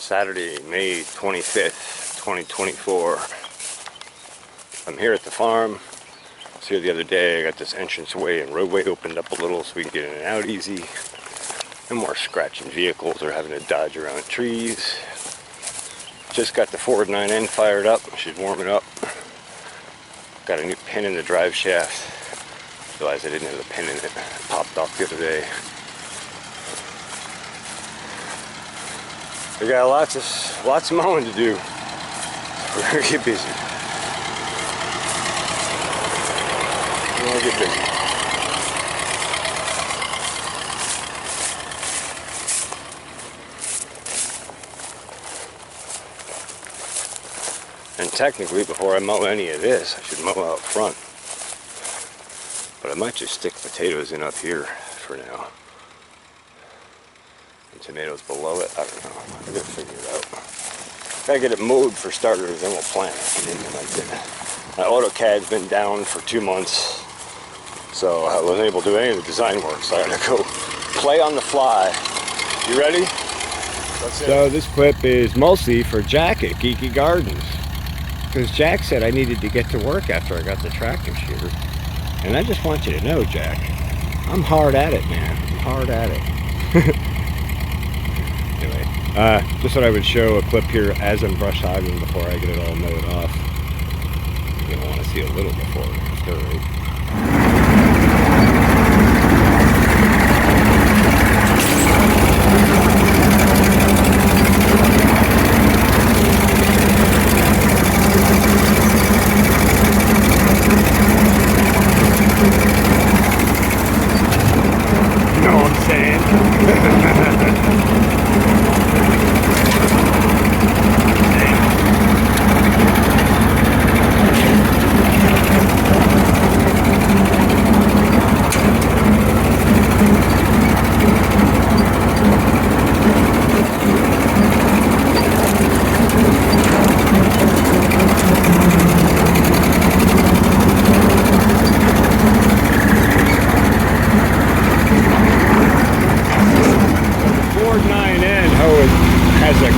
Saturday, May 25th, 2024. I'm here at the farm. I was here the other day. I got this entranceway and roadway opened up a little so we can get in and out easy. No more scratching vehicles or having to dodge around trees. Just got the Ford 9N fired up. She's warming up. Got a new pin in the drive shaft. Realized I didn't have the pin in it. It popped off the other day. We got lots of mowing to do. We're gonna get busy. We're gonna get busy. And technically, before I mow any of this, I should mow out front. But I might just stick potatoes in up here for now. And tomatoes below it, I don't know. I gotta figure it out. Gotta get it mowed for starters, then we'll plant it. My AutoCAD's been down for 2 months, so I wasn't able to do any of the design work, so I gotta go play on the fly. You ready? So this clip is mostly for Jack at Geeky Gardens. Because Jack said I needed to get to work after I got the tractor here. And I just want you to know, Jack, I'm hard at it, man. I'm hard at it. Anyway, just thought I would show a clip here as I'm brush hogging before I get it all mowed off. You're going to want to see a little before and after, right?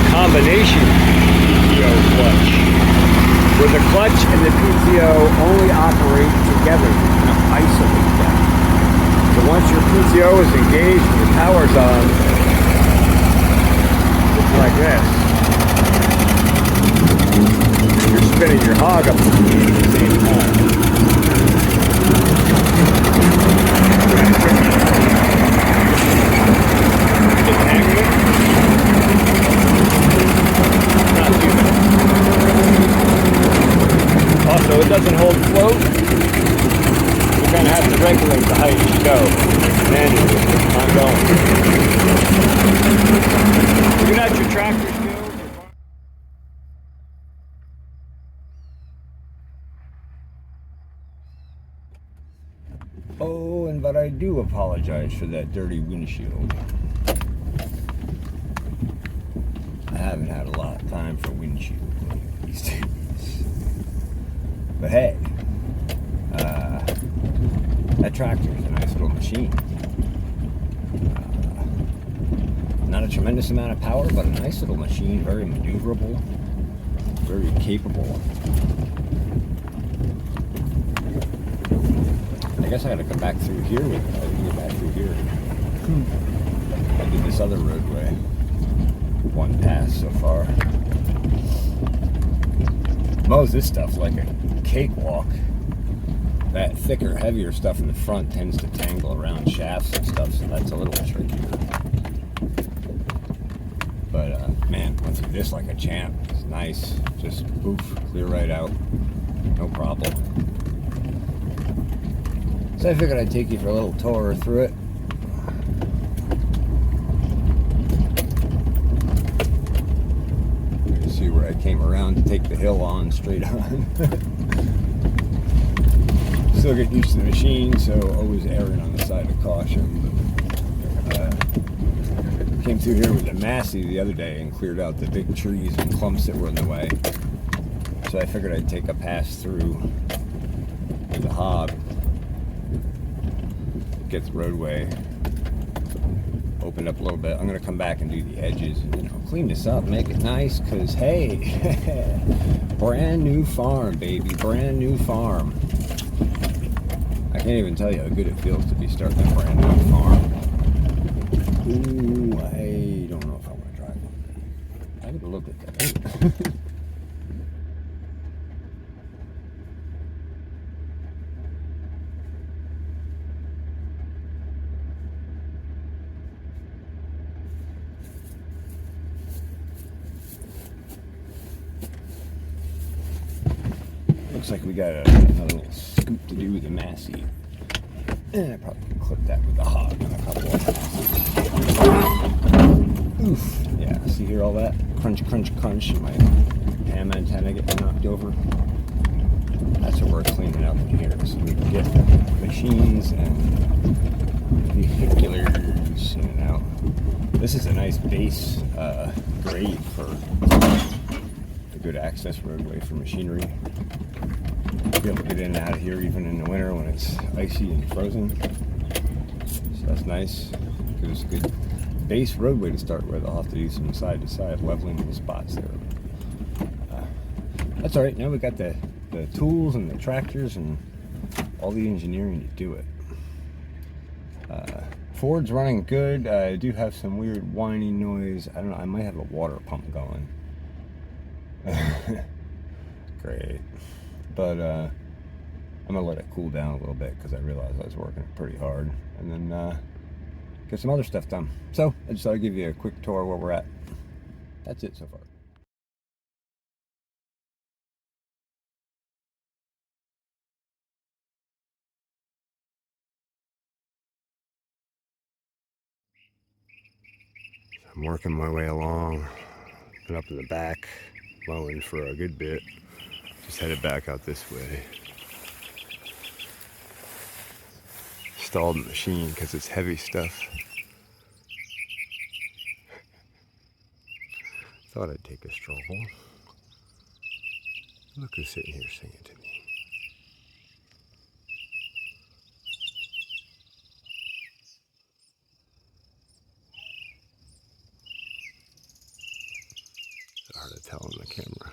Combination PTO clutch, where the clutch and the PTO only operate together, not isolate them. So once your PTO is engaged and the power's on, it's like this. You're spinning your hog up the speed at the same time. Get the hang of it? Also, it doesn't hold float. You kind of have to regulate the height as you go. Manually, I'm going. Looking at your tractor skills. Oh, and but I do apologize for that dirty windshield. I haven't had a lot of time for windshield these days. But hey, that tractor is a nice little machine. Not a tremendous amount of power, but a nice little machine, very maneuverable, very capable. I guess I gotta come back through here with it. I didn't get back through here. I did this other roadway. One pass so far. Mows this stuff like a cakewalk. That thicker, heavier stuff in the front tends to tangle around shafts and stuff, so that's a little trickier. But man, went through this like a champ. It's nice. Just poof, clear right out. No problem. So I figured I'd take you for a little tour through it. See where I came around to take the hill on straight on. Still get used to the machine, so always erring on the side of caution. Came through here with a Massey the other day and cleared out the big trees and clumps that were in the way. So I figured I'd take a pass through with the hog, get the roadway opened up a little bit. I'm gonna come back and do the edges and, you know, clean this up, make it nice, cause hey, brand new farm, baby, brand new farm. I can't even tell you how good it feels to be starting a brand new farm. Ooh, I don't know if I want to drive it. I gotta look at that. Looks like we got another little scoop to do with the Massey. And I probably can clip that with the hog and a couple of oof. Yeah, see here all that? Crunch, crunch, crunch. My ham antenna getting knocked over. That's what we're cleaning up in here, so we can get machines and vehiculars in and out. This is a nice base grade for a good access roadway for machinery. Be able to get in and out of here even in the winter when it's icy and frozen. So that's nice. Gives us a good base roadway to start with. I'll have to do some side to side leveling in the spots there. That's alright. Now we got the tools and the tractors and all the engineering to do it. Ford's running good. I do have some weird whining noise. I don't know. I might have a water pump going. Great. But I'm gonna let it cool down a little bit because I realized I was working it pretty hard, and then get some other stuff done. So I just thought I'd give you a quick tour where we're at. That's it so far. So I'm working my way along, been up in the back, mowing for a good bit. Just headed back out this way. Stalled the machine because it's heavy stuff. Thought I'd take a stroll. Look who's sitting here singing to me. It's hard to tell on the camera.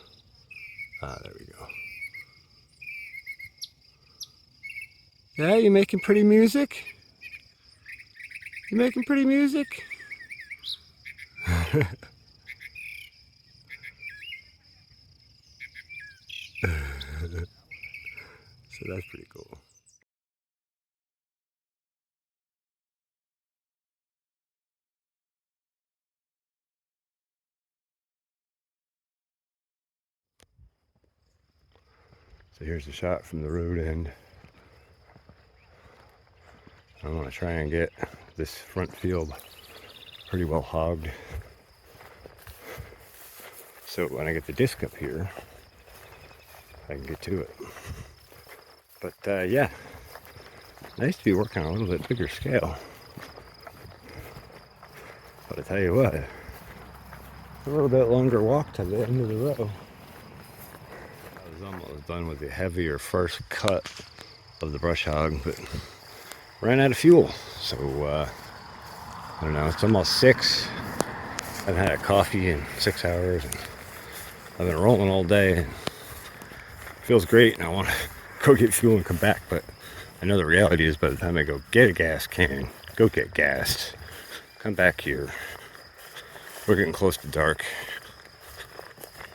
Ah, there we go. Yeah, you making pretty music? You making pretty music? So that's pretty cool. So here's a shot from the road end. I want to try and get this front field pretty well hogged. So when I get the disc up here, I can get to it. But yeah, nice to be working on a little bit bigger scale. But I tell you what, a little bit longer walk to the end of the row. I was almost done with the heavier first cut of the brush hog, but ran out of fuel. So I don't know, it's almost 6. I've had a coffee in 6 hours, and I've been rolling all day, and it feels great, and I want to go get fuel and come back. But I know the reality is by the time I go get a gas can, go get gas, come back here, we're getting close to dark.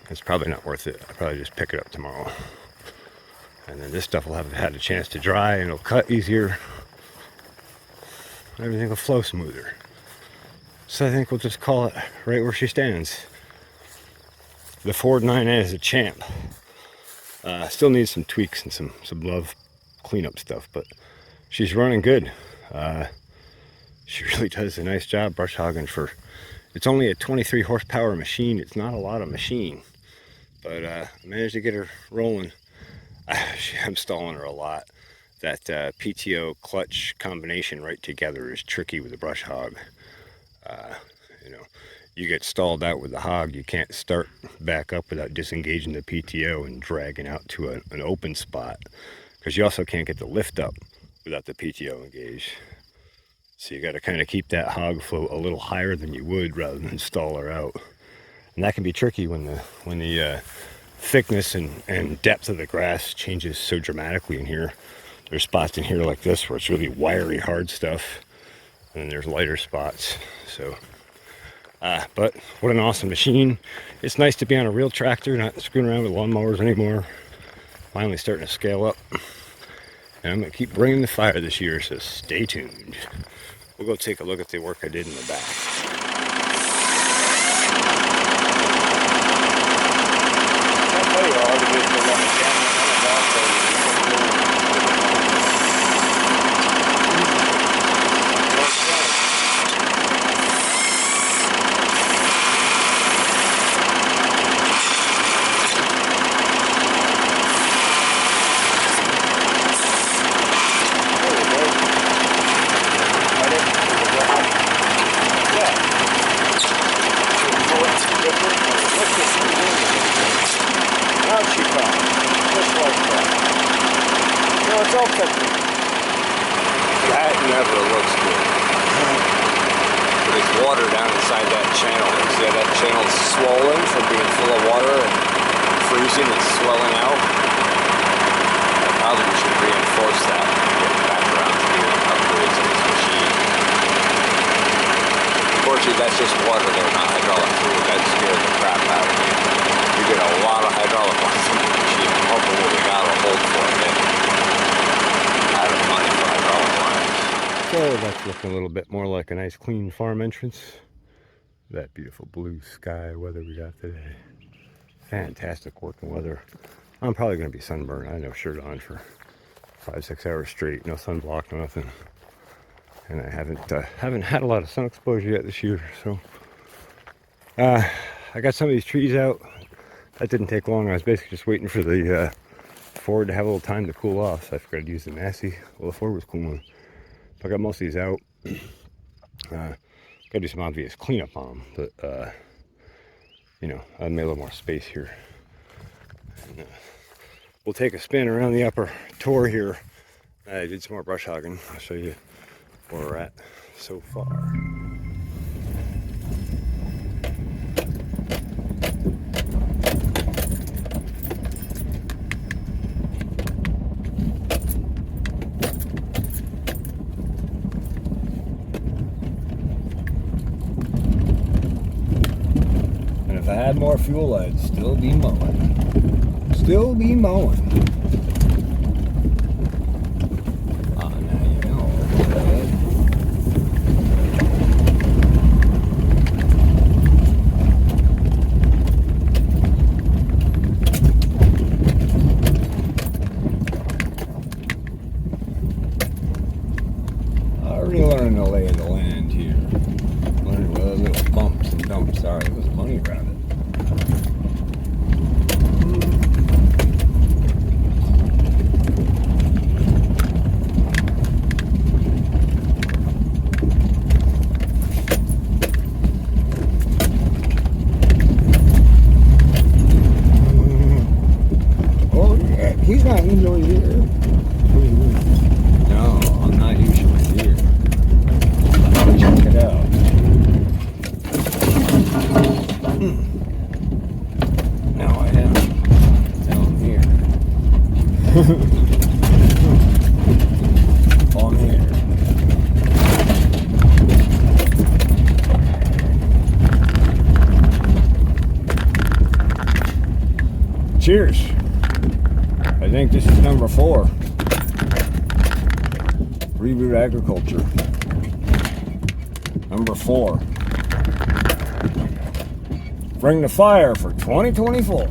It's probably not worth it. I'll probably just pick it up tomorrow, and then this stuff will have had a chance to dry, and it'll cut easier. Everything will flow smoother. So I think we'll just call it right where she stands. The Ford 9A is a champ. Still needs some tweaks and some love cleanup stuff, but she's running good. She really does a nice job brush hogging for, it's only a 23 horsepower machine. It's not a lot of machine, but I managed to get her rolling. I'm stalling her a lot. That PTO clutch combination right together is tricky with a brush hog. You know, you get stalled out with the hog, you can't start back up without disengaging the PTO and dragging out to an open spot, because you also can't get the lift up without the PTO engaged. So you got to kind of keep that hog float a little higher than you would rather than stall her out. And that can be tricky when the thickness and depth of the grass changes so dramatically in here. There's spots in here like this where it's really wiry, hard stuff. And then there's lighter spots. So, but what an awesome machine. It's nice to be on a real tractor, not screwing around with lawnmowers anymore. Finally starting to scale up. And I'm going to keep bringing the fire this year, so stay tuned. We'll go take a look at the work I did in the back. That never looks good. There's water down inside that channel. See how that channel's swollen from being full of water and freezing and swelling out? I probably should reinforce that and get back around to doing upgrades on this machine. Unfortunately, that's just water though, not hydraulic fluid. That scared the crap out of me. You get a lot of hydraulic lines in the machine. I'm hoping what we got will hold for a minute. Out of money for hydraulic lines. So that's looking a little bit more like a nice clean farm entrance. That beautiful blue sky weather we got today. Fantastic working weather. I'm probably going to be sunburned. I had no shirt on for 5-6 hours straight. No sunblock, no nothing. And I haven't had a lot of sun exposure yet this year. So I got some of these trees out. That didn't take long. I was basically just waiting for the Ford to have a little time to cool off. So I forgot to use the Massey. Well, the Ford was cooling. I got most of these out. Gotta do some obvious cleanup on them, but you know, I made a little more space here. And, we'll take a spin around the upper tour here. I did some more brush hogging. I'll show you where we're at so far. If I had more fuel, I'd still be mowing. Still be mowing. Oh, now you know. I already learned the lay of the land here. Learning where those little bumps and dumps are. There was money around it. Oh yeah, he's not usually here. No, I'm not usually here. Check it out. No, I am down here. On here. Cheers. I think this is number 4. Reboot Agriculture. Number 4. Bring the fire for 2024.